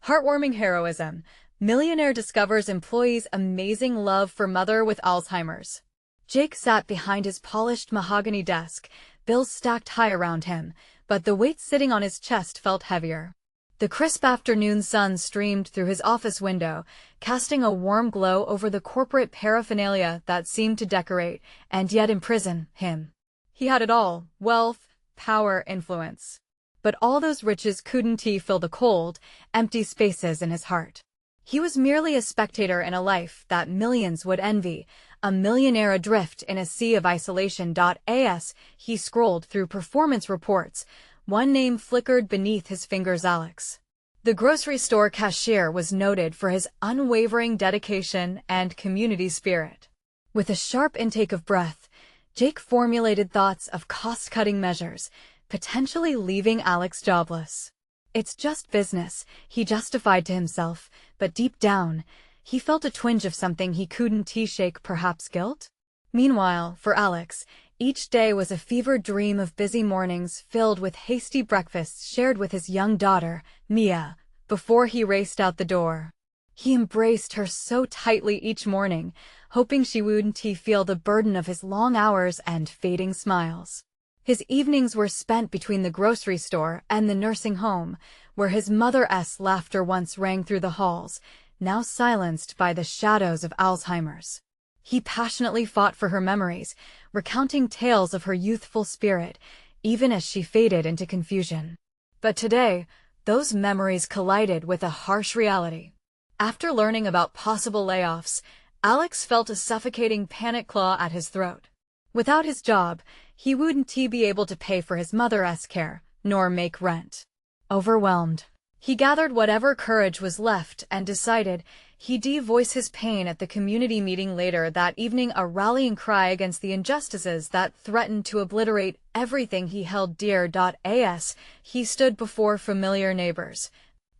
Heartwarming Heroism. Millionaire discovers employee's amazing love for mother with Alzheimer's. Jake sat behind his polished mahogany desk, bills stacked high around him, but the weight sitting on his chest felt heavier. The crisp afternoon sun streamed through his office window, casting a warm glow over the corporate paraphernalia that seemed to decorate and yet imprison him. He had it all: wealth, power, influence. But all those riches couldn't fill the cold, empty spaces in his heart. He was merely a spectator in a life that millions would envy, a millionaire adrift in a sea of isolation. As he scrolled through performance reports, one name flickered beneath his fingers: Alex. The grocery store cashier was noted for his unwavering dedication and community spirit. With a sharp intake of breath, Jake formulated thoughts of cost-cutting measures, potentially leaving Alex jobless. "It's just business," he justified to himself, but deep down, he felt a twinge of something he couldn't shake, perhaps guilt? Meanwhile, for Alex, each day was a fevered dream of busy mornings filled with hasty breakfasts shared with his young daughter, Mia, before he raced out the door. He embraced her so tightly each morning, hoping she wouldn't feel the burden of his long hours and fading smiles. His evenings were spent between the grocery store and the nursing home, where his mother's laughter once rang through the halls, now silenced by the shadows of Alzheimer's. He passionately fought for her memories, recounting tales of her youthful spirit, even as she faded into confusion. But today, those memories collided with a harsh reality. After learning about possible layoffs, Alex felt a suffocating panic claw at his throat. Without his job, he wouldn't be able to pay for his mother's care, nor make rent. Overwhelmed, he gathered whatever courage was left and decided he'd voice his pain at the community meeting later that evening, a rallying cry against the injustices that threatened to obliterate everything he held dear. As he stood before familiar neighbors,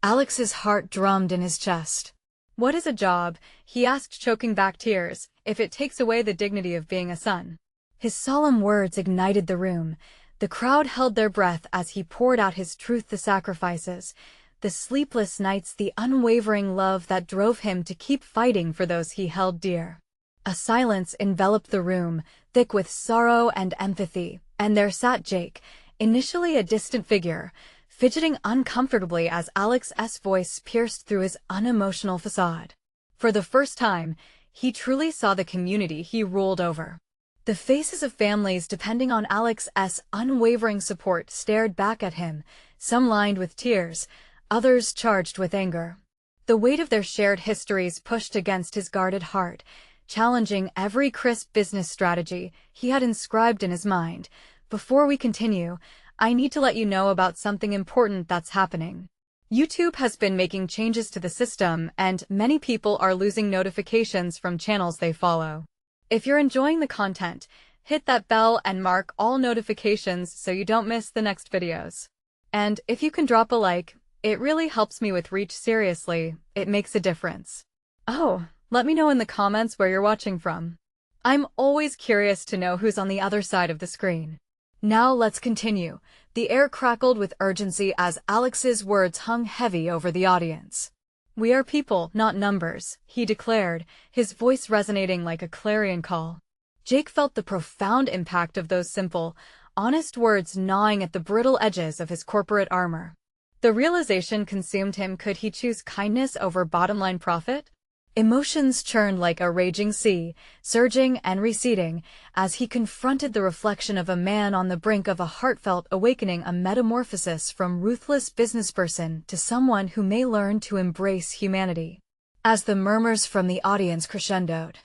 Alex's heart drummed in his chest. "What is a job?" he asked, choking back tears, "if it takes away the dignity of being a son?" His solemn words ignited the room. The crowd held their breath as he poured out his truth: the sacrifices, the sleepless nights, the unwavering love that drove him to keep fighting for those he held dear. A silence enveloped the room, thick with sorrow and empathy, and there sat Jake, initially a distant figure, fidgeting uncomfortably as Alex's voice pierced through his unemotional facade. For the first time, he truly saw the community he ruled over. The faces of families depending on Alex's unwavering support stared back at him, some lined with tears, others charged with anger. The weight of their shared histories pushed against his guarded heart, challenging every crisp business strategy he had inscribed in his mind. "Before we continue, I need to let you know about something important that's happening. YouTube has been making changes to the system, and many people are losing notifications from channels they follow. If you're enjoying the content, hit that bell and mark all notifications so you don't miss the next videos. And if you can drop a like, it really helps me with reach. Seriously, it makes a difference. Oh, let me know in the comments where you're watching from. I'm always curious to know who's on the other side of the screen." Now let's continue. The air crackled with urgency as Alex's words hung heavy over the audience. "We are people, not numbers," he declared, his voice resonating like a clarion call. Jake felt the profound impact of those simple, honest words gnawing at the brittle edges of his corporate armor. The realization consumed him: could he choose kindness over bottom-line profit? Emotions churned like a raging sea, surging and receding, as he confronted the reflection of a man on the brink of a heartfelt awakening, a metamorphosis from ruthless businessperson to someone who may learn to embrace humanity. As the murmurs from the audience crescendoed,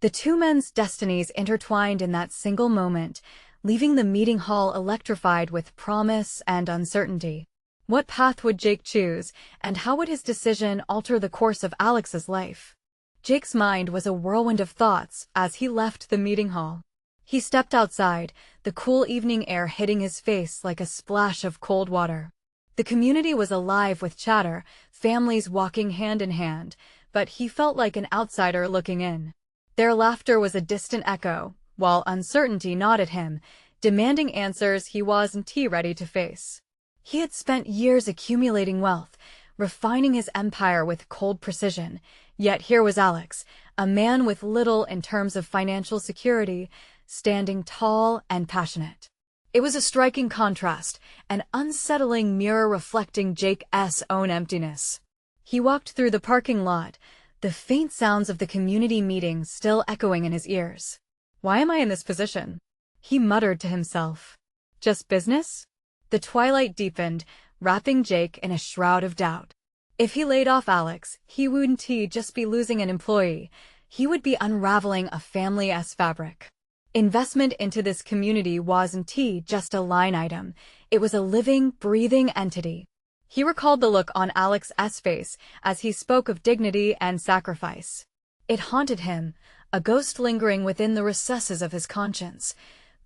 the two men's destinies intertwined in that single moment, leaving the meeting hall electrified with promise and uncertainty. What path would Jake choose, and how would his decision alter the course of Alex's life? Jake's mind was a whirlwind of thoughts as he left the meeting hall. He stepped outside, the cool evening air hitting his face like a splash of cold water. The community was alive with chatter, families walking hand in hand, but he felt like an outsider looking in. Their laughter was a distant echo, while uncertainty gnawed at him, demanding answers he wasn't ready to face. He had spent years accumulating wealth, refining his empire with cold precision. Yet here was Alex, a man with little in terms of financial security, standing tall and passionate. It was a striking contrast, an unsettling mirror reflecting Jake's own emptiness. He walked through the parking lot, the faint sounds of the community meeting still echoing in his ears. "Why am I in this position?" he muttered to himself. "Just business?" The twilight deepened, wrapping Jake in a shroud of doubt. If he laid off Alex, he wouldn't just be losing an employee. He would be unraveling a family's fabric. Investment into this community wasn't just a line item. It was a living, breathing entity. He recalled the look on Alex's face as he spoke of dignity and sacrifice. It haunted him, a ghost lingering within the recesses of his conscience.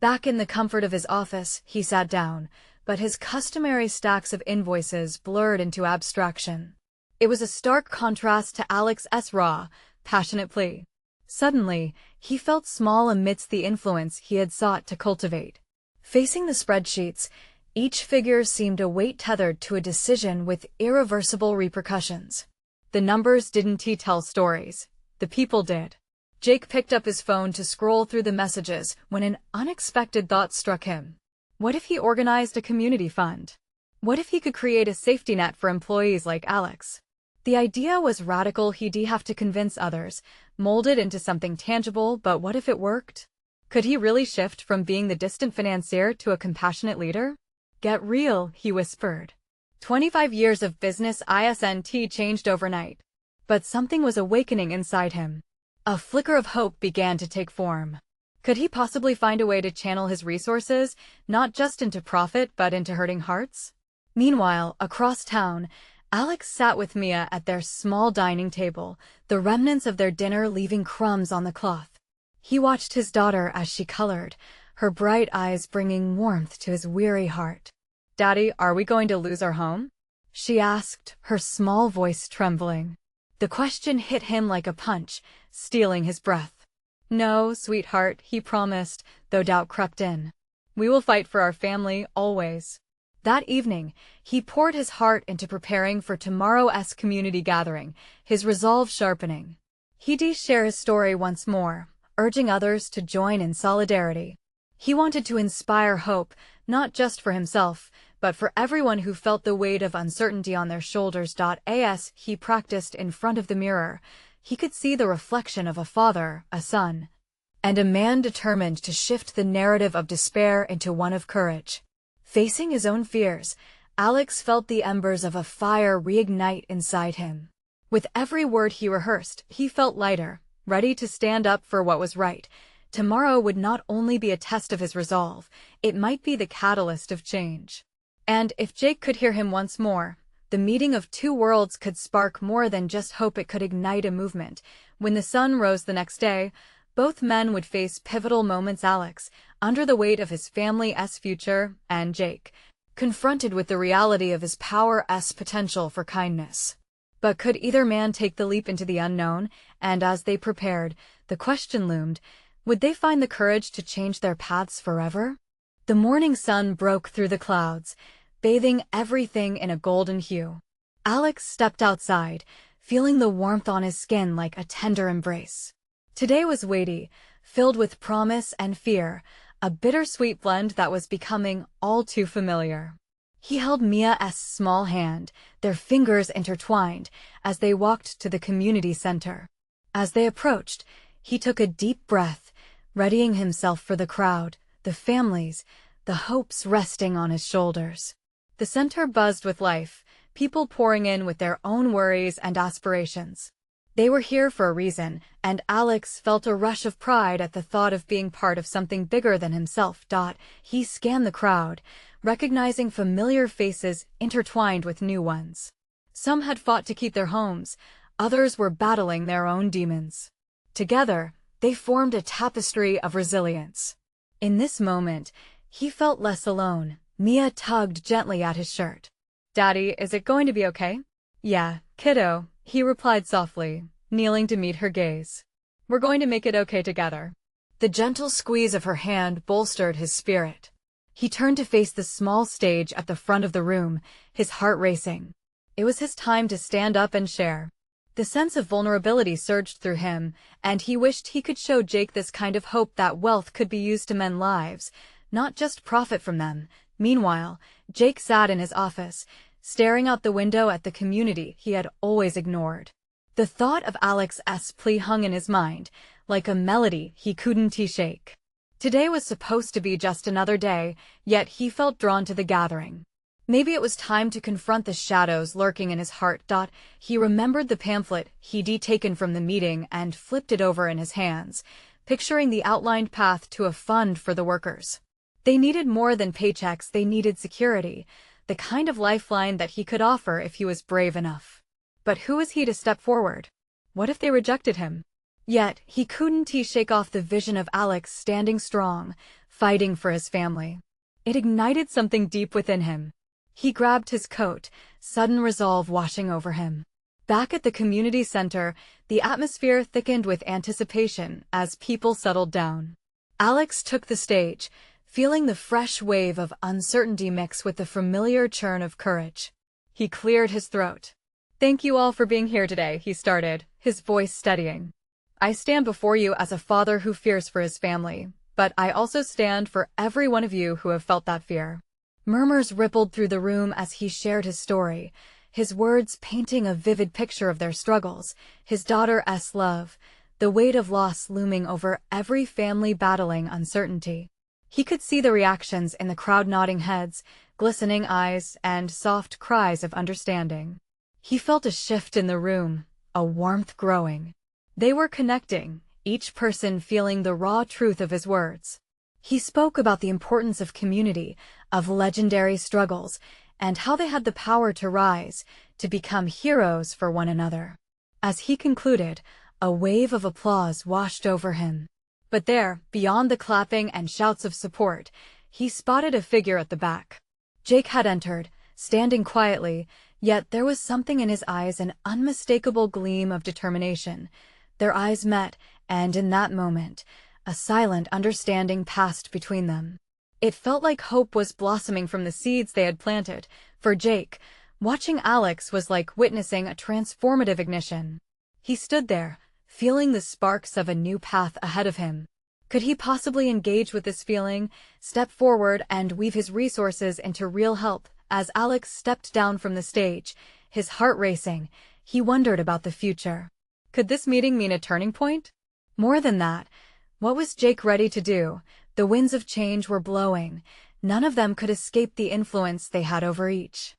Back in the comfort of his office, he sat down, but his customary stacks of invoices blurred into abstraction. It was a stark contrast to Alex's raw, passionate plea. Suddenly, he felt small amidst the influence he had sought to cultivate. Facing the spreadsheets, each figure seemed a weight tethered to a decision with irreversible repercussions. The numbers didn't tell stories. The people did. Jake picked up his phone to scroll through the messages when an unexpected thought struck him. What if he organized a community fund? What if he could create a safety net for employees like Alex? The idea was radical. He'd have to convince others, mold it into something tangible, but what if it worked? Could he really shift from being the distant financier to a compassionate leader? "Get real," he whispered. 25 years of business isn't changed overnight. But something was awakening inside him. A flicker of hope began to take form. Could he possibly find a way to channel his resources, not just into profit but into hurting hearts? Meanwhile, across town, Alex sat with Mia at their small dining table, the remnants of their dinner leaving crumbs on the cloth. He watched his daughter as she colored, her bright eyes bringing warmth to his weary heart. "Daddy, are we going to lose our home?" she asked, her small voice trembling. The question hit him like a punch, stealing his breath. "No, sweetheart," he promised, though doubt crept in. "We will fight for our family, always." That evening, he poured his heart into preparing for tomorrow's community gathering, his resolve sharpening. He'd share his story once more, urging others to join in solidarity. He wanted to inspire hope, not just for himself, but for everyone who felt the weight of uncertainty on their shoulders. As he practiced in front of the mirror, he could see the reflection of a father, a son, and a man determined to shift the narrative of despair into one of courage. Facing his own fears, Alex felt the embers of a fire reignite inside him. With every word he rehearsed, he felt lighter, ready to stand up for what was right. Tomorrow would not only be a test of his resolve, it might be the catalyst of change. And if Jake could hear him once more, the meeting of two worlds could spark more than just hope. It could ignite a movement. When the sun rose the next day, both men would face pivotal moments. Alex, under the weight of his family's future, and Jake, confronted with the reality of his power's potential for kindness. But could either man take the leap into the unknown? And as they prepared, the question loomed, would they find the courage to change their paths forever? The morning sun broke through the clouds, bathing everything in a golden hue. Alex stepped outside, feeling the warmth on his skin like a tender embrace. Today was weighty, filled with promise and fear, a bittersweet blend that was becoming all too familiar. He held Mia's small hand, their fingers intertwined, as they walked to the community center. As they approached, he took a deep breath, readying himself for the crowd, the families, the hopes resting on his shoulders. The center buzzed with life, people pouring in with their own worries and aspirations. They were here for a reason, and Alex felt a rush of pride at the thought of being part of something bigger than himself. He scanned the crowd, recognizing familiar faces intertwined with new ones. Some had fought to keep their homes, others were battling their own demons. Together, they formed a tapestry of resilience. In this moment, he felt less alone. Mia tugged gently at his shirt. "Daddy, is it going to be okay?" "Yeah, kiddo," he replied softly, kneeling to meet her gaze. "We're going to make it okay together." The gentle squeeze of her hand bolstered his spirit. He turned to face the small stage at the front of the room, his heart racing. It was his time to stand up and share. The sense of vulnerability surged through him, and he wished he could show Jake this kind of hope that wealth could be used to mend lives, not just profit from them. Meanwhile, Jake sat in his office, staring out the window at the community he had always ignored. The thought of Alex's plea hung in his mind, like a melody he couldn't shake. Today was supposed to be just another day, yet he felt drawn to the gathering. Maybe it was time to confront the shadows lurking in his heart. He remembered the pamphlet he'd taken from the meeting and flipped it over in his hands, picturing the outlined path to a fund for the workers. They needed more than paychecks, they needed security, the kind of lifeline that he could offer if he was brave enough. But who was he to step forward? What if they rejected him? Yet, he couldn't shake off the vision of Alex standing strong, fighting for his family. It ignited something deep within him. He grabbed his coat, sudden resolve washing over him. Back at the community center, the atmosphere thickened with anticipation as people settled down. Alex took the stage, feeling the fresh wave of uncertainty mix with the familiar churn of courage. He cleared his throat. "Thank you all for being here today," he started, his voice steadying. "I stand before you as a father who fears for his family, but I also stand for every one of you who have felt that fear." Murmurs rippled through the room as he shared his story, his words painting a vivid picture of their struggles, his daughter's love, the weight of loss looming over every family battling uncertainty. He could see the reactions in the crowd, nodding heads, glistening eyes, and soft cries of understanding. He felt a shift in the room, a warmth growing. They were connecting, each person feeling the raw truth of his words. He spoke about the importance of community, of legendary struggles, and how they had the power to rise, to become heroes for one another. As he concluded, a wave of applause washed over him. But there, beyond the clapping and shouts of support, he spotted a figure at the back. Jake had entered, standing quietly, yet there was something in his eyes, an unmistakable gleam of determination. Their eyes met, and in that moment, a silent understanding passed between them. It felt like hope was blossoming from the seeds they had planted. For Jake, watching Alex was like witnessing a transformative ignition. He stood there, feeling the sparks of a new path ahead of him. Could he possibly engage with this feeling, step forward and weave his resources into real help? As Alex stepped down from the stage, his heart racing, he wondered about the future. Could this meeting mean a turning point? More than that, what was Jake ready to do? The winds of change were blowing. None of them could escape the influence they had over each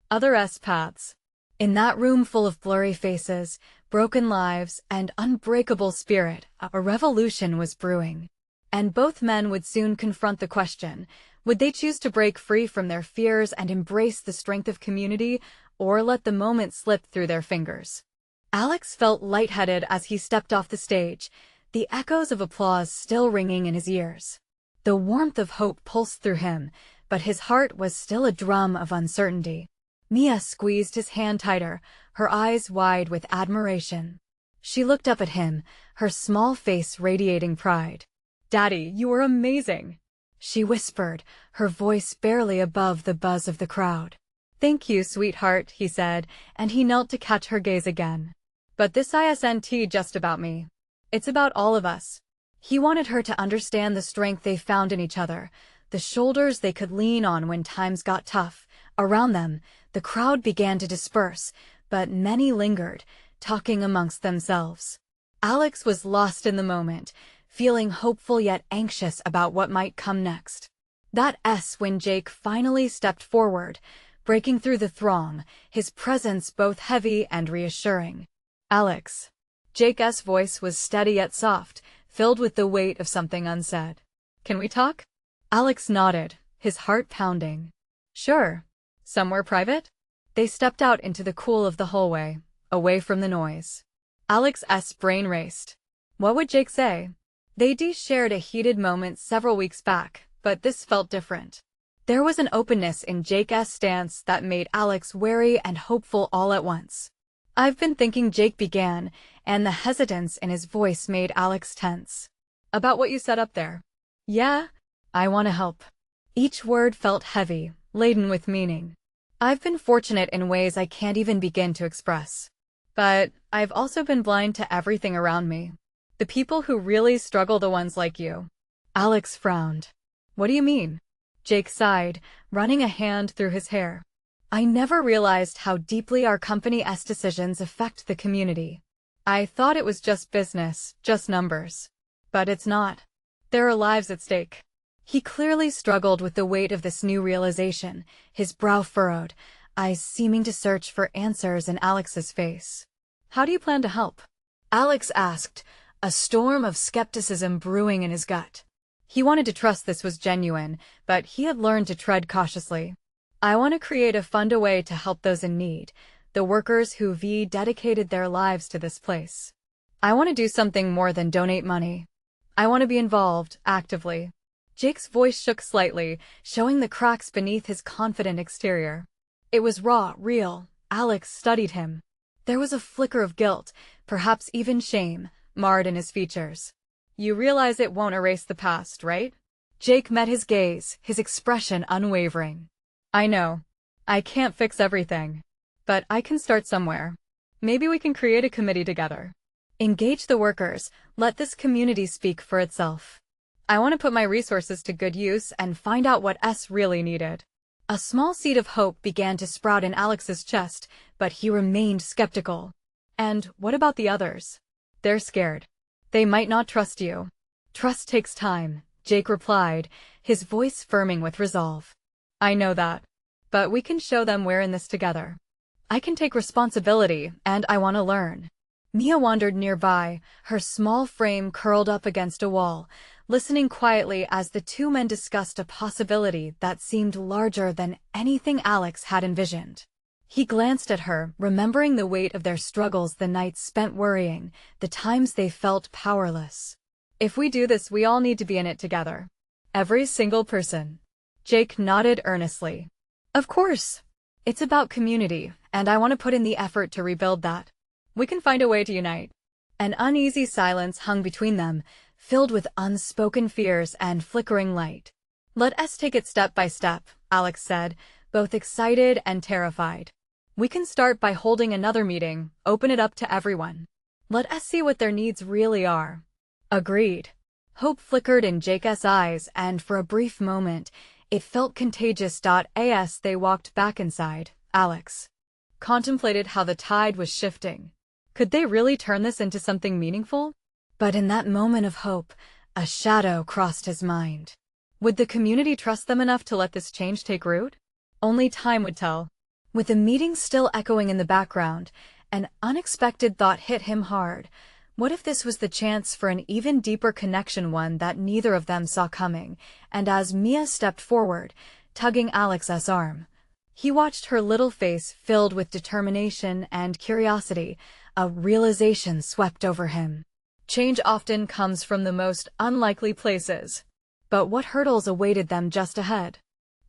other's paths. In that room full of blurry faces, broken lives, and unbreakable spirit, a revolution was brewing. And both men would soon confront the question, would they choose to break free from their fears and embrace the strength of community, or let the moment slip through their fingers? Alex felt lightheaded as he stepped off the stage, the echoes of applause still ringing in his ears. The warmth of hope pulsed through him, but his heart was still a drum of uncertainty. Mia squeezed his hand tighter, her eyes wide with admiration. She looked up at him, her small face radiating pride. "Daddy, you are amazing," she whispered, her voice barely above the buzz of the crowd. "Thank you, sweetheart," he said, and he knelt to catch her gaze again. "But this isn't just about me. It's about all of us." He wanted her to understand the strength they found in each other, the shoulders they could lean on when times got tough. Around them, the crowd began to disperse, but many lingered, talking amongst themselves. Alex was lost in the moment, feeling hopeful yet anxious about what might come next. When Jake finally stepped forward, breaking through the throng, his presence both heavy and reassuring. "Alex." Jake's voice was steady yet soft, filled with the weight of something unsaid. "Can we talk?" Alex nodded, his heart pounding. "Sure. Somewhere private?" They stepped out into the cool of the hallway, away from the noise. Alex's brain raced. What would Jake say? They'd shared a heated moment several weeks back, but this felt different. There was an openness in Jake's stance that made Alex wary and hopeful all at once. "I've been thinking," Jake began, and the hesitance in his voice made Alex tense. "About what you set up there." "Yeah? I want to help." Each word felt heavy, laden with meaning. I've been fortunate in ways I can't even begin to express. But I've also been blind to everything around me. The people who really struggle, the ones like you. Alex frowned. What do you mean? Jake sighed, running a hand through his hair. I never realized how deeply our company's decisions affect the community. I thought it was just business, just numbers. But it's not. There are lives at stake. He clearly struggled with the weight of this new realization, his brow furrowed, eyes seeming to search for answers in Alex's face. How do you plan to help? Alex asked, a storm of skepticism brewing in his gut. He wanted to trust this was genuine, but he had learned to tread cautiously. I want to create a fund, a way to help those in need, the workers who've dedicated their lives to this place. I want to do something more than donate money. I want to be involved, actively. Jake's voice shook slightly, showing the cracks beneath his confident exterior. It was raw, real. Alex studied him. There was a flicker of guilt, perhaps even shame, marred in his features. You realize it won't erase the past, right? Jake met his gaze, his expression unwavering. I know. I can't fix everything. But I can start somewhere. Maybe we can create a committee together. Engage the workers, let this community speak for itself. I want to put my resources to good use and find out what's really needed. A small seed of hope began to sprout in Alex's chest, but he remained skeptical. And what about the others? They're scared. They might not trust you. Trust takes time, Jake replied, his voice firming with resolve. I know that. But we can show them we're in this together. I can take responsibility, and I want to learn. Mia wandered nearby, her small frame curled up against a wall, listening quietly as the two men discussed a possibility that seemed larger than anything Alex had envisioned. He glanced at her, remembering the weight of their struggles, the nights spent worrying, the times they felt powerless. If we do this, we all need to be in it together. Every single person. Jake nodded earnestly. Of course. It's about community, and I want to put in the effort to rebuild that. We can find a way to unite. An uneasy silence hung between them, filled with unspoken fears and flickering light. Let us take it step by step, Alex said, both excited and terrified. We can start by holding another meeting, open it up to everyone. Let us see what their needs really are. Agreed. Hope flickered in Jake's eyes, and for a brief moment, it felt contagious. As they walked back inside, Alex contemplated how the tide was shifting. Could they really turn this into something meaningful? But in that moment of hope, a shadow crossed his mind. Would the community trust them enough to let this change take root? Only time would tell. With the meeting still echoing in the background, an unexpected thought hit him hard. What if this was the chance for an even deeper connection, one that neither of them saw coming? And as Mia stepped forward, tugging Alex's arm, he watched her little face filled with determination and curiosity. A realization swept over him. Change often comes from the most unlikely places. But what hurdles awaited them just ahead?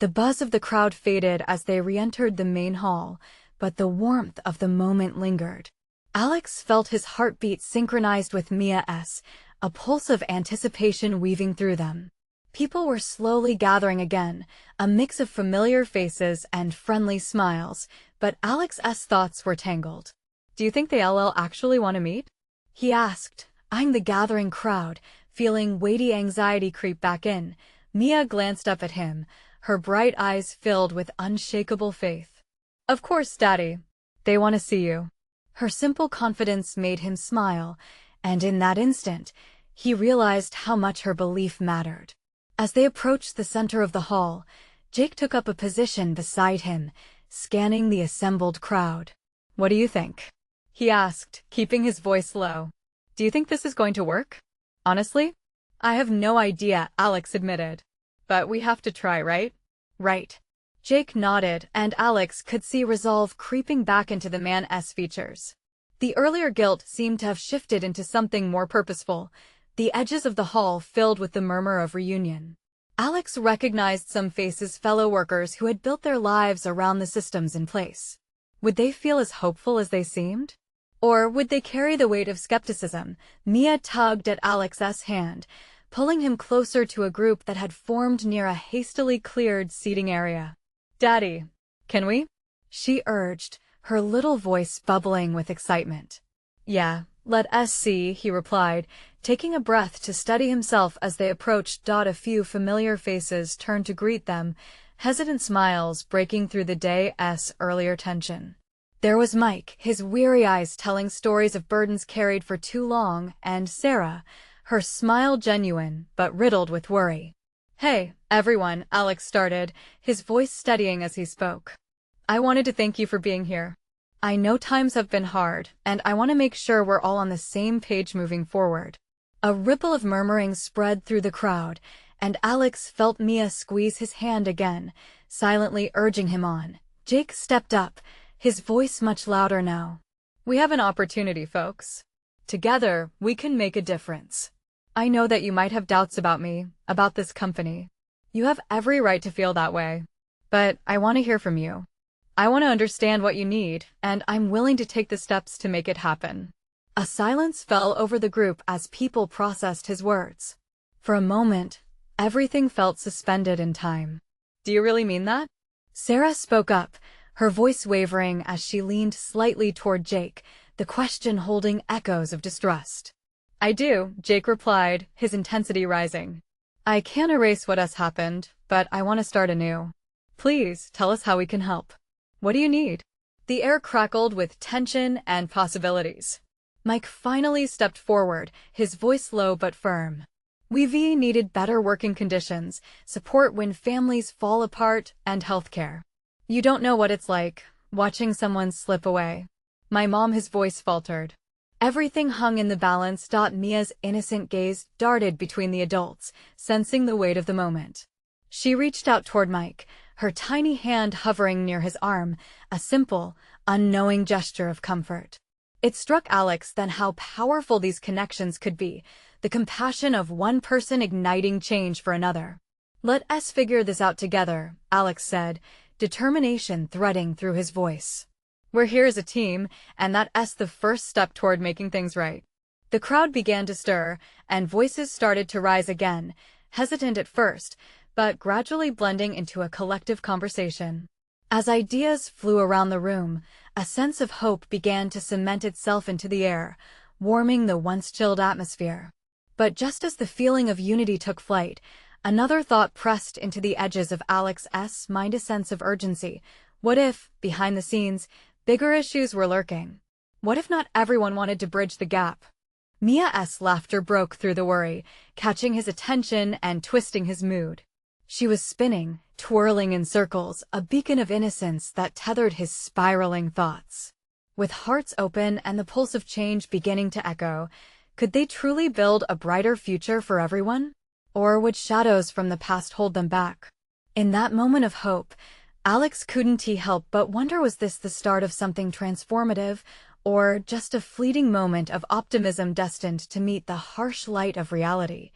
The buzz of the crowd faded as they re-entered the main hall, but the warmth of the moment lingered. Alex felt his heartbeat synchronized with Mia's, a pulse of anticipation weaving through them. People were slowly gathering again, a mix of familiar faces and friendly smiles, but Alex's thoughts were tangled. Do you think they'll actually want to meet? He asked, eyeing the gathering crowd, feeling weighty anxiety creep back in. Mia glanced up at him, her bright eyes filled with unshakable faith. Of course, Daddy. They want to see you. Her simple confidence made him smile, and in that instant, he realized how much her belief mattered. As they approached the center of the hall, Jake took up a position beside him, scanning the assembled crowd. What do you think? He asked, keeping his voice low. Do you think this is going to work? Honestly? I have no idea, Alex admitted. But we have to try, right? Right. Jake nodded, and Alex could see resolve creeping back into the man's features. The earlier guilt seemed to have shifted into something more purposeful, the edges of the hall filled with the murmur of reunion. Alex recognized some faces, fellow workers who had built their lives around the systems in place. Would they feel as hopeful as they seemed? Or would they carry the weight of skepticism? Mia tugged at Alex's hand, pulling him closer to a group that had formed near a hastily cleared seating area. Daddy, can we? she urged, her little voice bubbling with excitement. Yeah, let us see, he replied, taking a breath to steady himself as they approached. A few familiar faces turned to greet them, hesitant smiles breaking through the day's earlier tension. There was Mike, his weary eyes telling stories of burdens carried for too long, and Sarah, her smile genuine but riddled with worry. Hey, everyone, Alex started, his voice steadying as he spoke. I wanted to thank you for being here. I know times have been hard, and I want to make sure we're all on the same page moving forward. A ripple of murmuring spread through the crowd, and Alex felt Mia squeeze his hand again, silently urging him on. Jake stepped up, his voice much louder now. We have an opportunity, folks. Together, we can make a difference. I know that you might have doubts about me, about this company. You have every right to feel that way. But I want to hear from you. I want to understand what you need, and I'm willing to take the steps to make it happen. A silence fell over the group as people processed his words. For a moment, everything felt suspended in time. Do you really mean that? Sarah spoke up, her voice wavering as she leaned slightly toward Jake, the question holding echoes of distrust. I do, Jake replied, his intensity rising. I can't erase what has happened, but I want to start anew. Please, tell us how we can help. What do you need? The air crackled with tension and possibilities. Mike finally stepped forward, his voice low but firm. We needed better working conditions, support when families fall apart, and healthcare. You don't know what it's like, watching someone slip away. My mom, his voice faltered. Everything hung in the balance. Mia's innocent gaze darted between the adults, sensing the weight of the moment. She reached out toward Mike, her tiny hand hovering near his arm, a simple, unknowing gesture of comfort. It struck Alex then how powerful these connections could be, the compassion of one person igniting change for another. Let us figure this out together, Alex said, determination threading through his voice. We're here as a team, and that's the first step toward making things right. The crowd began to stir, and voices started to rise again, hesitant at first, but gradually blending into a collective conversation. As ideas flew around the room, a sense of hope began to cement itself into the air, warming the once chilled atmosphere. But just as the feeling of unity took flight, another thought pressed into the edges of Alex's mind, a sense of urgency. What if, behind the scenes, bigger issues were lurking? What if not everyone wanted to bridge the gap? Mia's laughter broke through the worry, catching his attention and twisting his mood. She was spinning, twirling in circles, a beacon of innocence that tethered his spiraling thoughts. With hearts open and the pulse of change beginning to echo, could they truly build a brighter future for everyone? Or would shadows from the past hold them back? In that moment of hope, Alex couldn't help but wonder, was this the start of something transformative, or just a fleeting moment of optimism destined to meet the harsh light of reality?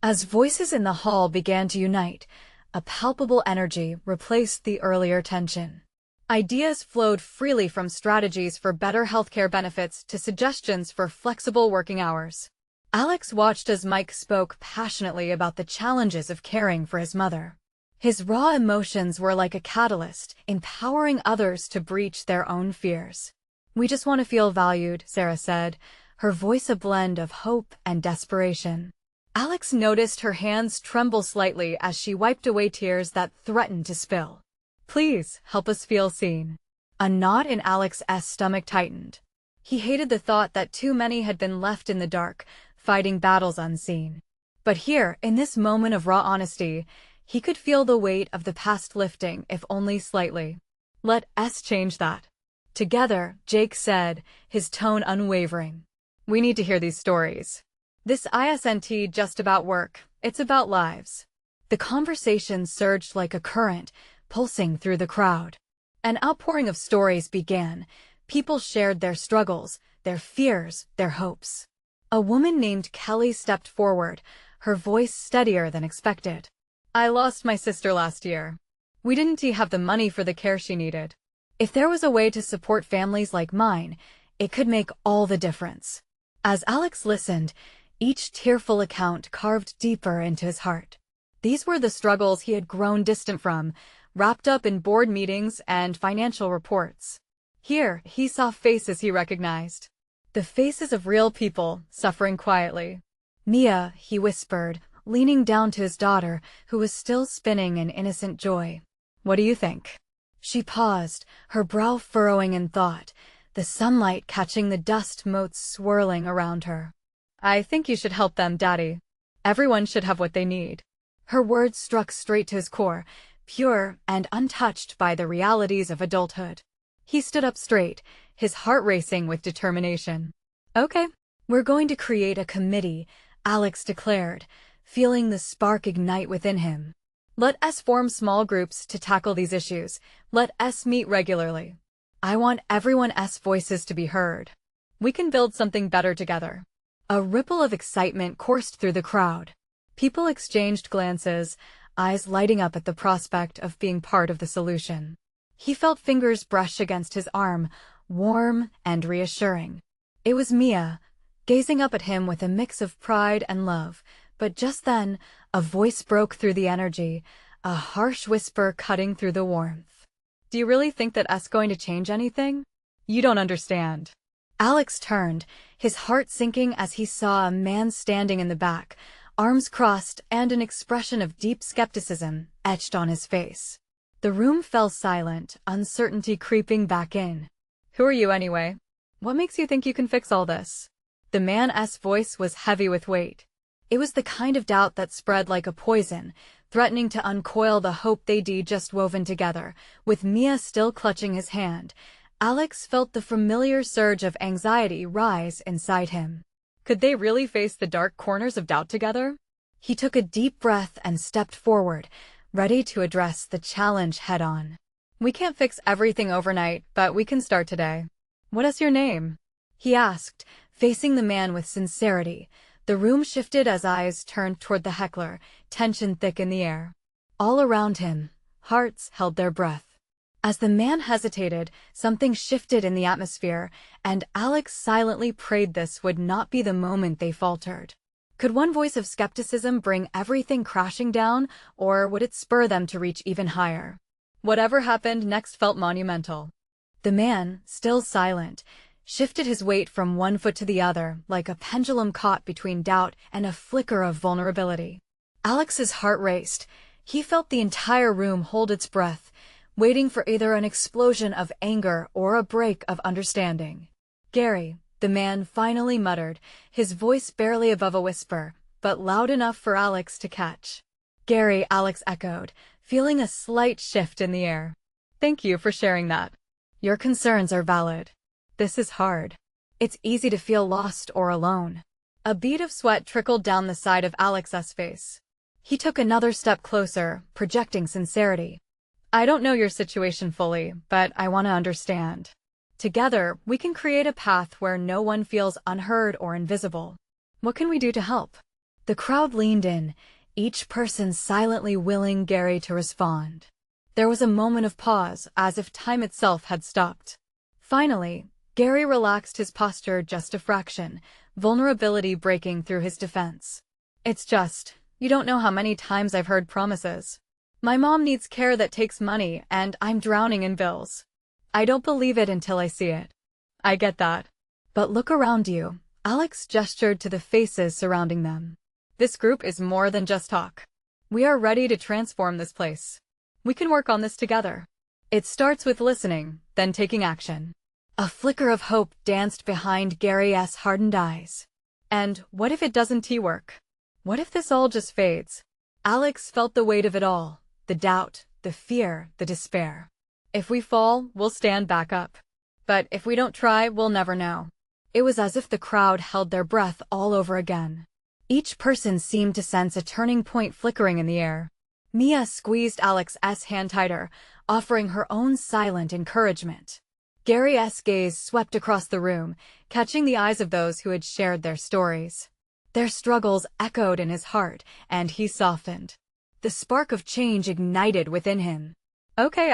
As voices in the hall began to unite, a palpable energy replaced the earlier tension. Ideas flowed freely, from strategies for better healthcare benefits to suggestions for flexible working hours. Alex watched as Mike spoke passionately about the challenges of caring for his mother. His raw emotions were like a catalyst, empowering others to breach their own fears. We just want to feel valued, Sarah said, her voice a blend of hope and desperation. Alex noticed her hands tremble slightly as she wiped away tears that threatened to spill. Please, help us feel seen. A knot in Alex's stomach tightened. He hated the thought that too many had been left in the dark, fighting battles unseen. But here, in this moment of raw honesty, he could feel the weight of the past lifting, if only slightly. Let us change that. Together, Jake said, his tone unwavering. We need to hear these stories. This isn't just about work, it's about lives. The conversation surged like a current, pulsing through the crowd. An outpouring of stories began. People shared their struggles, their fears, their hopes. A woman named Kelly stepped forward, her voice steadier than expected. I lost my sister last year. We didn't have the money for the care she needed. If there was a way to support families like mine, it could make all the difference. As Alex listened, each tearful account carved deeper into his heart. These were the struggles he had grown distant from, wrapped up in board meetings and financial reports. Here, he saw faces he recognized. The faces of real people, suffering quietly. "Mia," he whispered, leaning down to his daughter, who was still spinning in innocent joy. "What do you think?" She paused, her brow furrowing in thought, the sunlight catching the dust motes swirling around her. "I think you should help them, Daddy. Everyone should have what they need." Her words struck straight to his core, pure and untouched by the realities of adulthood. He stood up straight, his heart racing with determination. "Okay, we're going to create a committee," Alex declared, feeling the spark ignite within him. "Let us form small groups to tackle these issues. Let us meet regularly. I want everyone's voices to be heard. We can build something better together." A ripple of excitement coursed through the crowd. People exchanged glances, eyes lighting up at the prospect of being part of the solution. He felt fingers brush against his arm, warm and reassuring. It was Mia, gazing up at him with a mix of pride and love, but just then, a voice broke through the energy, a harsh whisper cutting through the warmth. "Do you really think that that's going to change anything? You don't understand." Alex turned, his heart sinking as he saw a man standing in the back, arms crossed and an expression of deep skepticism etched on his face. The room fell silent, uncertainty creeping back in. "Who are you anyway? What makes you think you can fix all this?" The man's voice was heavy with weight. It was the kind of doubt that spread like a poison, threatening to uncoil the hope they'd just woven together. With Mia still clutching his hand, Alex felt the familiar surge of anxiety rise inside him. Could they really face the dark corners of doubt together? He took a deep breath and stepped forward, ready to address the challenge head-on. "We can't fix everything overnight, but we can start today. What is your name?" he asked, facing the man with sincerity. The room shifted as eyes turned toward the heckler, tension thick in the air. All around him, hearts held their breath. As the man hesitated, something shifted in the atmosphere, and Alex silently prayed this would not be the moment they faltered. Could one voice of skepticism bring everything crashing down, or would it spur them to reach even higher? Whatever happened next felt monumental. The man, still silent, shifted his weight from one foot to the other, like a pendulum caught between doubt and a flicker of vulnerability. Alex's heart raced. He felt the entire room hold its breath, waiting for either an explosion of anger or a break of understanding. "Gary," the man finally muttered, his voice barely above a whisper, but loud enough for Alex to catch. "Gary," Alex echoed, feeling a slight shift in the air. "Thank you for sharing that. Your concerns are valid. This is hard. It's easy to feel lost or alone." A bead of sweat trickled down the side of Alex's face. He took another step closer, projecting sincerity. "I don't know your situation fully, but I want to understand. Together, we can create a path where no one feels unheard or invisible. What can we do to help?" The crowd leaned in, each person silently willing Gary to respond. There was a moment of pause, as if time itself had stopped. Finally, Gary relaxed his posture just a fraction, vulnerability breaking through his defense. "It's just, you don't know how many times I've heard promises. My mom needs care that takes money, and I'm drowning in bills. I don't believe it until I see it." "I get that. But look around you." Alex gestured to the faces surrounding them. "This group is more than just talk. We are ready to transform this place. We can work on this together. It starts with listening, then taking action." A flicker of hope danced behind Gary's hardened eyes. "And what if it doesn't work? What if this all just fades?" Alex felt the weight of it all. The doubt, the fear, the despair. "If we fall, we'll stand back up. But if we don't try, we'll never know." It was as if the crowd held their breath all over again. Each person seemed to sense a turning point flickering in the air. Mia squeezed Alex's hand tighter, offering her own silent encouragement. Gary's gaze swept across the room, catching the eyes of those who had shared their stories. Their struggles echoed in his heart, and he softened. The spark of change ignited within him. "Okay,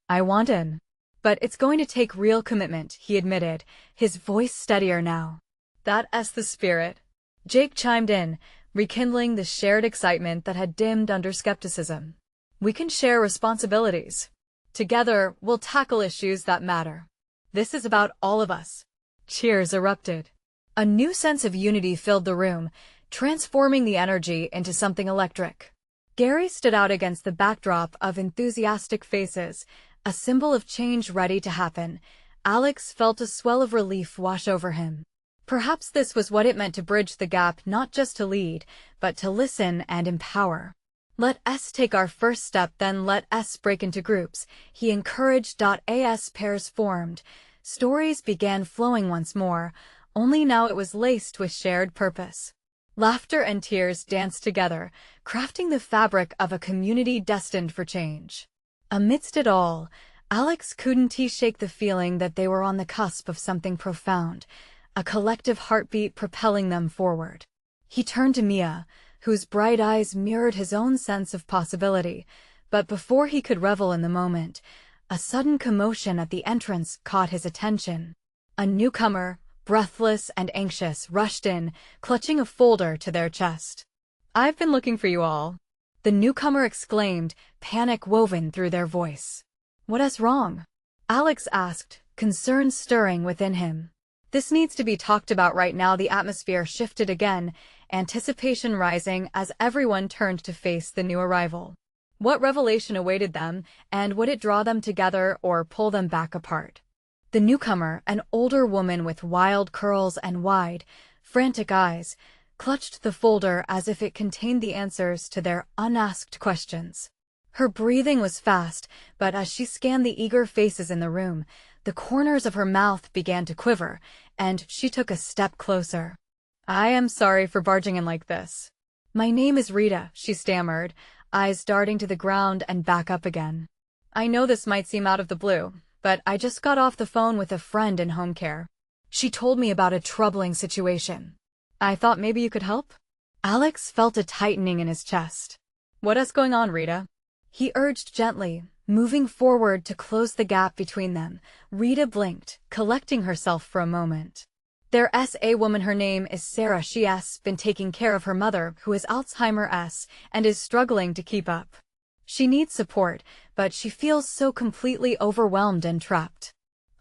I want in. But it's going to take real commitment," he admitted, his voice steadier now. "That's the spirit." Jake chimed in, rekindling the shared excitement that had dimmed under skepticism. We can share responsibilities. Together, we'll tackle issues that matter. This is about all of us. Cheers erupted. A new sense of unity filled the room, transforming the energy into something electric. Gary stood out against the backdrop of enthusiastic faces, a symbol of change ready to happen. Alex felt a swell of relief wash over him. Perhaps this was what it meant to bridge the gap, not just to lead, but to listen and empower. Let us take our first step, then let us break into groups, he encouraged. As pairs formed, stories began flowing once more, only now it was laced with shared purpose. Laughter and tears danced together, crafting the fabric of a community destined for change. Amidst it all, Alex couldn't shake the feeling that they were on the cusp of something profound, a collective heartbeat propelling them forward. He turned to Mia, whose bright eyes mirrored his own sense of possibility, but before he could revel in the moment, a sudden commotion at the entrance caught his attention. A newcomer, breathless and anxious, rushed in, clutching a folder to their chest. "I've been looking for you all," the newcomer exclaimed, panic woven through their voice. "What is wrong?" Alex asked, concern stirring within him. "This needs to be talked about right now." The atmosphere shifted again, anticipation rising as everyone turned to face the new arrival. What revelation awaited them, and would it draw them together or pull them back apart? The newcomer, an older woman with wild curls and wide, frantic eyes, clutched the folder as if it contained the answers to their unasked questions. Her breathing was fast, but as she scanned the eager faces in the room, the corners of her mouth began to quiver, and she took a step closer. "I am sorry for barging in like this. My name is Rita," she stammered, eyes darting to the ground and back up again. "I know this might seem out of the blue, but I just got off the phone with a friend in home care. She told me about a troubling situation. I thought maybe you could help?" Alex felt a tightening in his chest. "What is going on, Rita?" he urged gently, moving forward to close the gap between them. Rita blinked, collecting herself for a moment. "There's a woman, her name is Sarah. She's been taking care of her mother, who has Alzheimer'S, and is struggling to keep up. She needs support, but she feels so completely overwhelmed and trapped.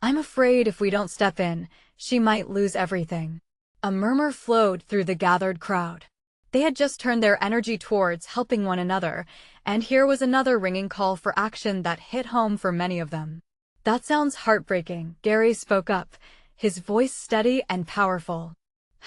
I'm afraid if we don't step in, she might lose everything." A murmur flowed through the gathered crowd. They had just turned their energy towards helping one another, and here was another ringing call for action that hit home for many of them. "That sounds heartbreaking," Gary spoke up, his voice steady and powerful.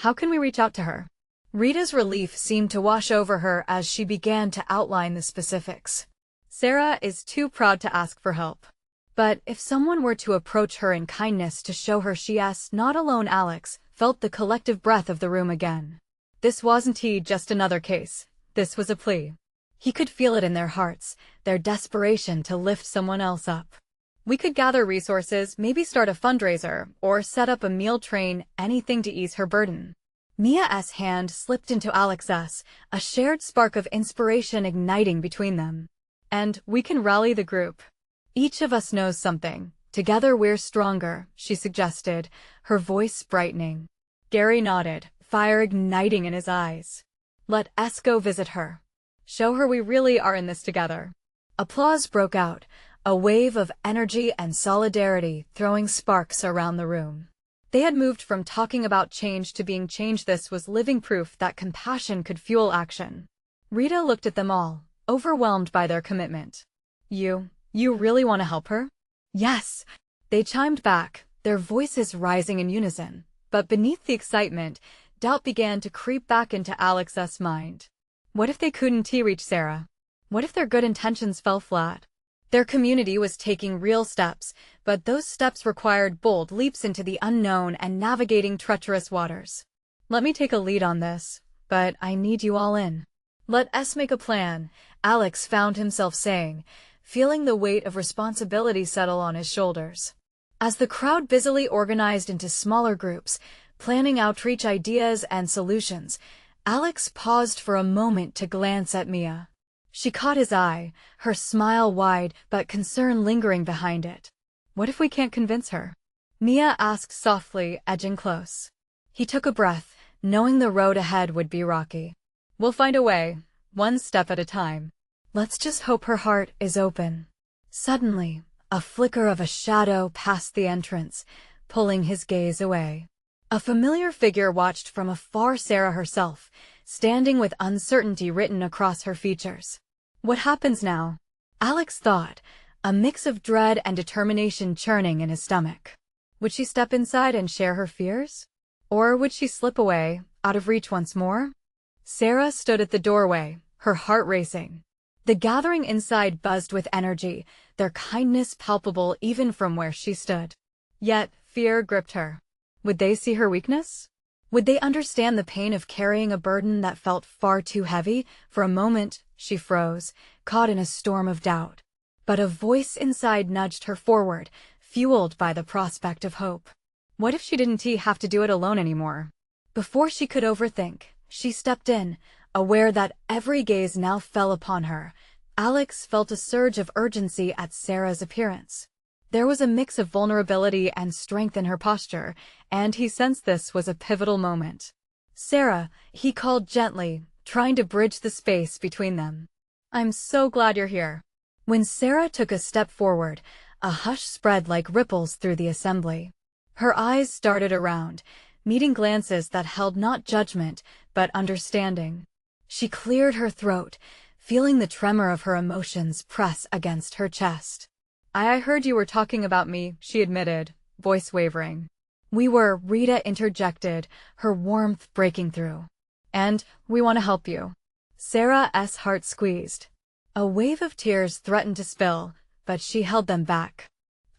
"How can we reach out to her?" Rita's relief seemed to wash over her as she began to outline the specifics. "Sarah is too proud to ask for help. But if someone were to approach her in kindness to show her she's not alone." Alex felt the collective breath of the room again. This wasn't just another case. This was a plea. He could feel it in their hearts, their desperation to lift someone else up. "We could gather resources, maybe start a fundraiser, or set up a meal train, anything to ease her burden." Mia's hand slipped into Alex's, a shared spark of inspiration igniting between them. "And we can rally the group. Each of us knows something. Together we're stronger," she suggested, her voice brightening. Gary nodded, fire igniting in his eyes. "Let us go visit her. Show her we really are in this together." Applause broke out, a wave of energy and solidarity throwing sparks around the room. They had moved from talking about change to being changed. This was living proof that compassion could fuel action. Rita looked at them all, overwhelmed by their commitment. You really want to help her?" "Yes," they chimed back, their voices rising in unison. But beneath the excitement, doubt began to creep back into Alex's mind. What if they couldn't reach Sarah? What if their good intentions fell flat? Their community was taking real steps, but those steps required bold leaps into the unknown and navigating treacherous waters. "Let me take a lead on this, but I need you all in. Let us make a plan," Alex found himself saying, feeling the weight of responsibility settle on his shoulders. As the crowd busily organized into smaller groups, planning outreach ideas and solutions, Alex paused for a moment to glance at Mia. She caught his eye, her smile wide but concern lingering behind it. "What if we can't convince her?" Mia asked softly, edging close. He took a breath, knowing the road ahead would be rocky. "We'll find a way, one step at a time." Let's just hope her heart is open. Suddenly, a flicker of a shadow passed the entrance, pulling his gaze away. A familiar figure watched from afar, Sarah herself, standing with uncertainty written across her features. What happens now? Alex thought, a mix of dread and determination churning in his stomach. Would she step inside and share her fears? Or would she slip away, out of reach once more? Sarah stood at the doorway, her heart racing. The gathering inside buzzed with energy, their kindness palpable even from where she stood. Yet, fear gripped her. Would they see her weakness? Would they understand the pain of carrying a burden that felt far too heavy? For a moment, she froze, caught in a storm of doubt. But a voice inside nudged her forward, fueled by the prospect of hope. What if she didn't have to do it alone anymore? Before she could overthink, she stepped in, aware that every gaze now fell upon her. Alex felt a surge of urgency at Sarah's appearance. There was a mix of vulnerability and strength in her posture, and he sensed this was a pivotal moment. "Sarah," he called gently, trying to bridge the space between them. "I'm so glad you're here." When Sarah took a step forward, a hush spread like ripples through the assembly. Her eyes darted around, meeting glances that held not judgment, but understanding. She cleared her throat, feeling the tremor of her emotions press against her chest. I heard you were talking about me," she admitted, voice wavering. "We were," Rita interjected, her warmth breaking through. "And we want to help you." Sarah's heart squeezed. A wave of tears threatened to spill, but she held them back.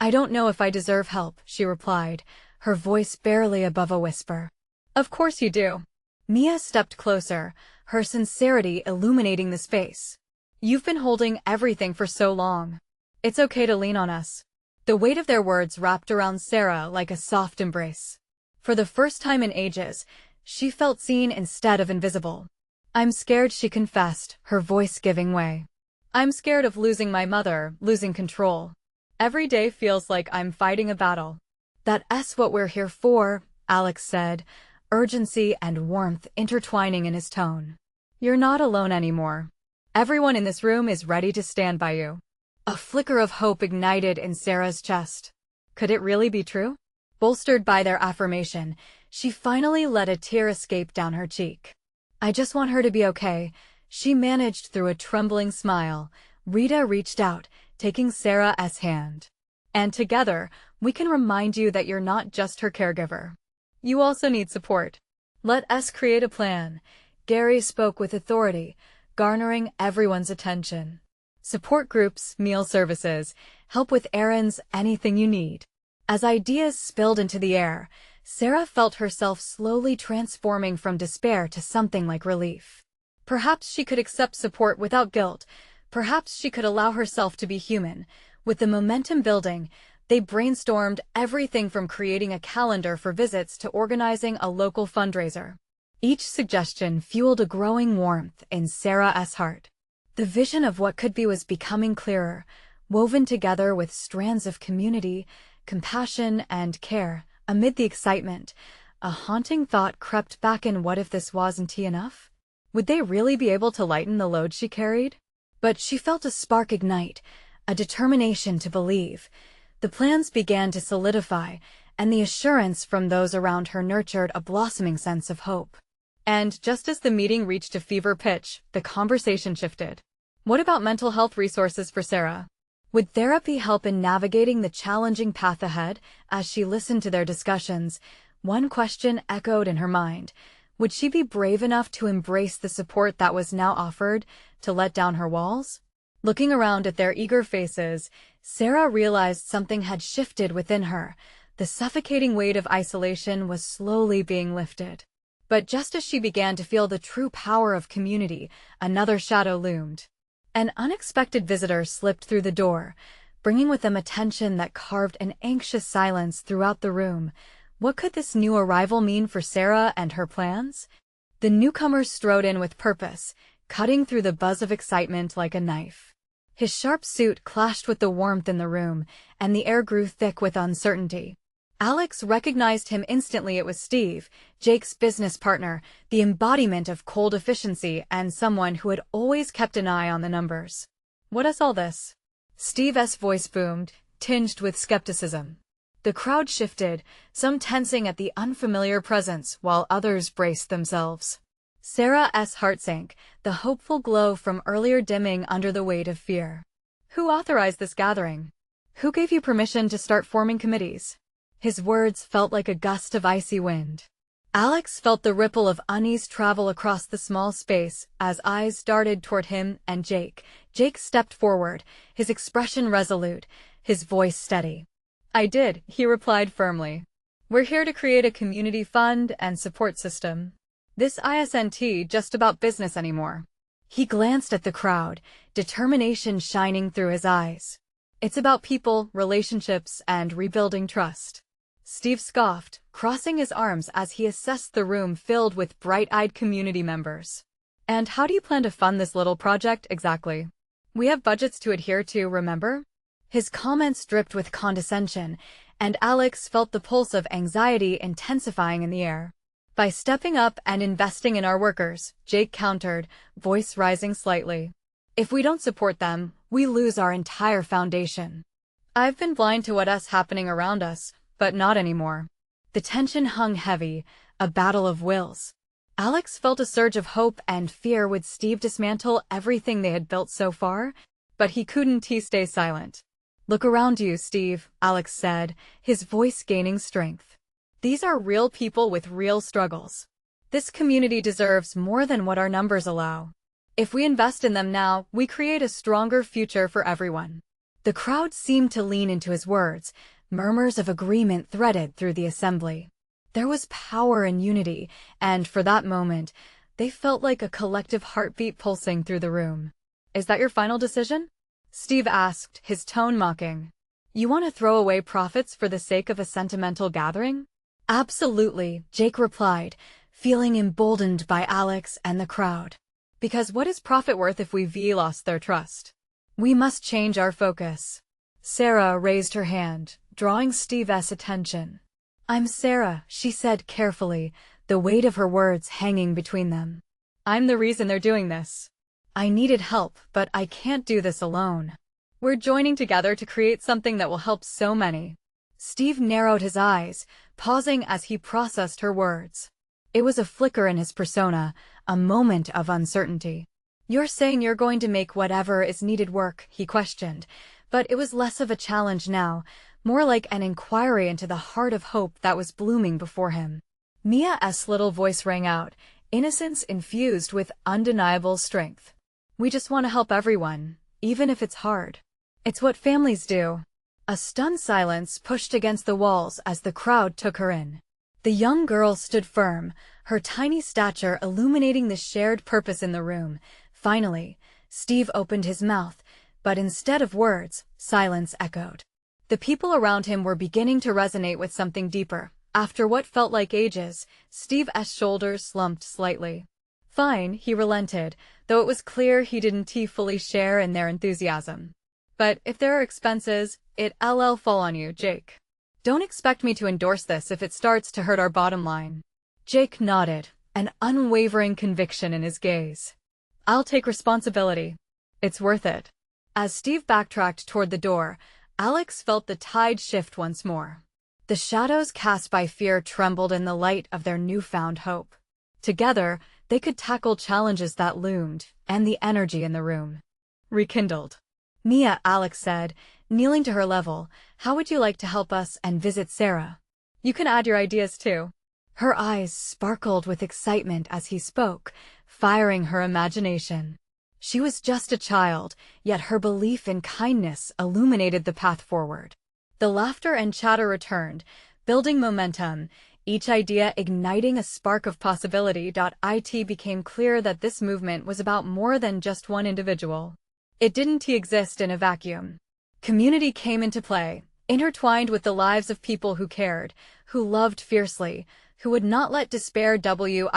"I don't know if I deserve help," she replied, her voice barely above a whisper. "Of course you do." Mia stepped closer, her sincerity illuminating the space. "You've been holding everything for so long. It's okay to lean on us." The weight of their words wrapped around Sarah like a soft embrace. For the first time in ages, she felt seen instead of invisible. "I'm scared," she confessed, her voice giving way. "I'm scared of losing my mother, losing control. Every day feels like I'm fighting a battle." "That's what we're here for," Alex said, urgency and warmth intertwining in his tone. "You're not alone anymore. Everyone in this room is ready to stand by you." A flicker of hope ignited in Sarah's chest. Could it really be true? Bolstered by their affirmation, she finally let a tear escape down her cheek. "I just want her to be okay," she managed through a trembling smile. Rita reached out, taking Sarah's hand. "And together, we can remind you that you're not just her caregiver. You also need support. Let us create a plan." Gary spoke with authority, garnering everyone's attention. "Support groups, meal services, help with errands, anything you need." As ideas spilled into the air, Sarah felt herself slowly transforming from despair to something like relief. Perhaps she could accept support without guilt. Perhaps she could allow herself to be human. With the momentum building, they brainstormed everything from creating a calendar for visits to organizing a local fundraiser. Each suggestion fueled a growing warmth in Sarah's heart. The vision of what could be was becoming clearer, woven together with strands of community, compassion, and care. Amid the excitement, a haunting thought crept back in: what if this wasn't enough? Would they really be able to lighten the load she carried? But she felt a spark ignite, a determination to believe. The plans began to solidify, and the assurance from those around her nurtured a blossoming sense of hope. And just as the meeting reached a fever pitch, the conversation shifted. What about mental health resources for Sarah? Would therapy help in navigating the challenging path ahead? As she listened to their discussions, one question echoed in her mind. Would she be brave enough to embrace the support that was now offered, to let down her walls? Looking around at their eager faces, Sarah realized something had shifted within her. The suffocating weight of isolation was slowly being lifted. But just as she began to feel the true power of community, another shadow loomed. An unexpected visitor slipped through the door, bringing with them a tension that carved an anxious silence throughout the room. What could this new arrival mean for Sarah and her plans? The newcomer strode in with purpose, cutting through the buzz of excitement like a knife. His sharp suit clashed with the warmth in the room, and the air grew thick with uncertainty. Alex recognized him instantly. It was Steve, Jake's business partner, the embodiment of cold efficiency and someone who had always kept an eye on the numbers. "What is all this?" Steve's voice boomed, tinged with skepticism. The crowd shifted, some tensing at the unfamiliar presence while others braced themselves. Sarah's heart sank, the hopeful glow from earlier dimming under the weight of fear. "Who authorized this gathering? Who gave you permission to start forming committees?" His words felt like a gust of icy wind. Alex felt the ripple of unease travel across the small space as eyes darted toward him and Jake. Jake stepped forward, his expression resolute, his voice steady. "I did," he replied firmly. "We're here to create a community fund and support system. This isn't just about business anymore." He glanced at the crowd, determination shining through his eyes. "It's about people, relationships, and rebuilding trust." Steve scoffed, crossing his arms as he assessed the room filled with bright-eyed community members. "And how do you plan to fund this little project exactly? We have budgets to adhere to, remember?" His comments dripped with condescension, and Alex felt the pulse of anxiety intensifying in the air. "By stepping up and investing in our workers," Jake countered, voice rising slightly. "If we don't support them, we lose our entire foundation." "I've been blind to what's happening around us, but not anymore." The tension hung heavy, a battle of wills. Alex felt a surge of hope and fear. Would Steve dismantle everything they had built so far? But he couldn't. He stay silent. "Look around you, Steve," Alex said, his voice gaining strength. "These are real people with real struggles. This community deserves more than what our numbers allow. If we invest in them now, we create a stronger future for everyone." The crowd seemed to lean into his words. Murmurs of agreement threaded through the assembly. There was power in unity, and for that moment, they felt like a collective heartbeat pulsing through the room. "Is that your final decision?" Steve asked, his tone mocking. "You want to throw away profits for the sake of a sentimental gathering?" "Absolutely," Jake replied, feeling emboldened by Alex and the crowd. "Because what is profit worth if we've lost their trust? We must change our focus." Sarah raised her hand, drawing Steve's attention. "I'm Sarah," she said carefully, the weight of her words hanging between them. "I'm the reason they're doing this. I needed help, but I can't do this alone. We're joining together to create something that will help so many." Steve narrowed his eyes, pausing as he processed her words. It was a flicker in his persona, a moment of uncertainty. "You're saying you're going to make whatever is needed work?" he questioned, but it was less of a challenge now, more like an inquiry into the heart of hope that was blooming before him. Mia's little voice rang out, innocence infused with undeniable strength. "We just want to help everyone, even if it's hard. It's what families do." A stunned silence pushed against the walls as the crowd took her in. The young girl stood firm, her tiny stature illuminating the shared purpose in the room. Finally, Steve opened his mouth, but instead of words, silence echoed. The people around him were beginning to resonate with something deeper. After what felt like ages, Steve's shoulders slumped slightly. "Fine," he relented, though it was clear he didn't fully share in their enthusiasm. "But if there are expenses, it'll fall on you, Jake. Don't expect me to endorse this if it starts to hurt our bottom line." Jake nodded, an unwavering conviction in his gaze. "I'll take responsibility. It's worth it." As Steve backtracked toward the door, Alex felt the tide shift once more. The shadows cast by fear trembled in the light of their newfound hope. Together, they could tackle challenges that loomed, and the energy in the room rekindled. Alex said, kneeling to her level, "How would you like to help us and visit Sarah? You can add your ideas too." Her eyes sparkled with excitement as he spoke, firing her imagination. She was just a child, yet her belief in kindness illuminated the path forward. The laughter and chatter returned, building momentum, each idea igniting a spark of possibility. It became clear that this movement was about more than just one individual. It didn't exist in a vacuum. Community came into play, intertwined with the lives of people who cared, who loved fiercely, who would not let despair win.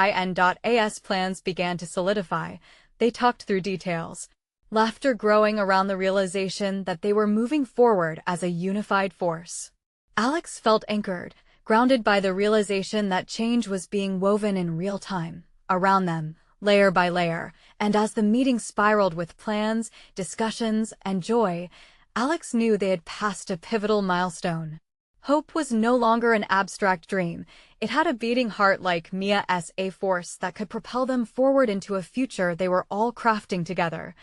As plans began to solidify, they talked through details, laughter growing around the realization that they were moving forward as a unified force. Alex felt anchored, grounded by the realization that change was being woven in real time, around them, layer by layer, and as the meeting spiraled with plans, discussions, and joy, Alex knew they had passed a pivotal milestone. Hope was no longer an abstract dream. It had a beating heart like Mia's, a force that could propel them forward into a future they were all crafting together.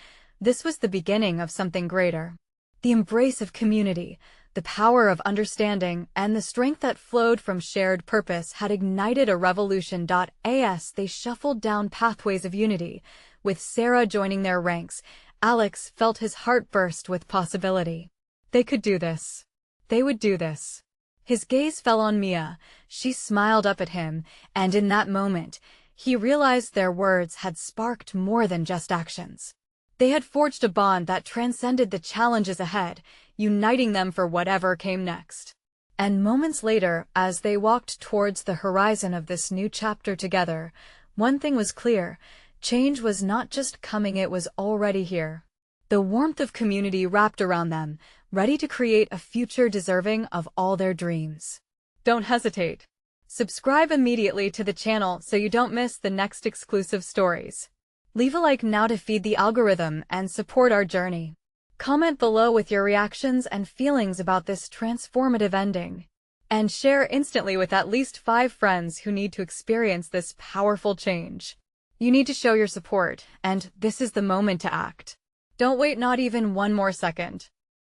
This was the beginning of something greater. The embrace of community, the power of understanding, and the strength that flowed from shared purpose had ignited a revolution. As they shuffled down pathways of unity, with Sarah joining their ranks, Alex felt his heart burst with possibility. They could do this. They would do this. His gaze fell on Mia. She smiled up at him, and in that moment, he realized their words had sparked more than just actions. They had forged a bond that transcended the challenges ahead, uniting them for whatever came next. And moments later, as they walked towards the horizon of this new chapter together, one thing was clear: change was not just coming, it was already here. The warmth of community wrapped around them, ready to create a future deserving of all their dreams. Don't hesitate. Subscribe immediately to the channel so you don't miss the next exclusive stories. Leave a like now to feed the algorithm and support our journey. Comment below with your reactions and feelings about this transformative ending. And share instantly with at least 5 friends who need to experience this powerful change. You need to show your support, and this is the moment to act. Don't wait not even one more second.